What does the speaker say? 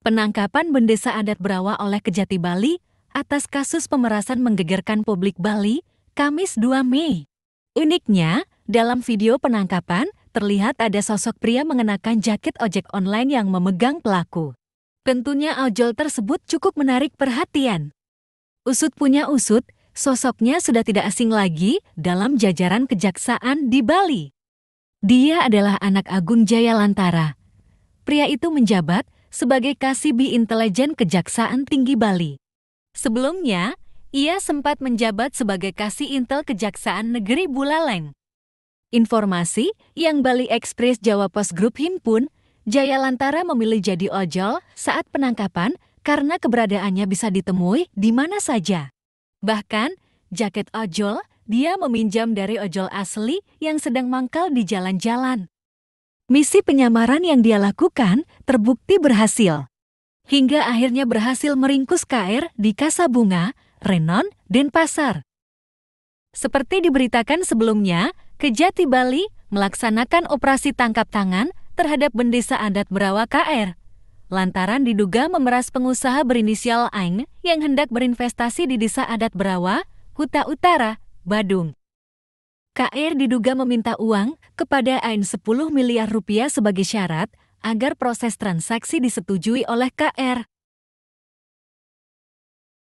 Penangkapan Bendesa Adat Brawa oleh Kejati Bali atas kasus pemerasan menggegerkan publik Bali, Kamis 2 Mei. Uniknya, dalam video penangkapan, terlihat ada sosok pria mengenakan jaket ojek online yang memegang pelaku. Tentunya ojol tersebut cukup menarik perhatian. Usut punya usut, sosoknya sudah tidak asing lagi dalam jajaran kejaksaan di Bali. Dia adalah anak Agung Jaya Lantara. Pria itu menjabat sebagai Kasibih Intelijen Kejaksaan Tinggi Bali. Sebelumnya, ia sempat menjabat sebagai Kasih Intel Kejaksaan Negeri Buleleng. Informasi yang Bali Express Jawa Post Group himpun, Jaya Lantara memilih jadi ojol saat penangkapan karena keberadaannya bisa ditemui di mana saja. Bahkan, jaket ojol dia meminjam dari ojol asli yang sedang mangkal di jalan-jalan. Misi penyamaran yang dia lakukan terbukti berhasil. Hingga akhirnya berhasil meringkus KR di Kasabunga, Renon, Denpasar. Seperti diberitakan sebelumnya, Kejati Bali melaksanakan operasi tangkap tangan terhadap Bendesa Adat Brawa KR. Lantaran diduga memeras pengusaha berinisial Aing yang hendak berinvestasi di Desa Adat Brawa, Kuta Utara, Badung. KR diduga meminta uang kepada Ain 10 miliar rupiah sebagai syarat agar proses transaksi disetujui oleh KR.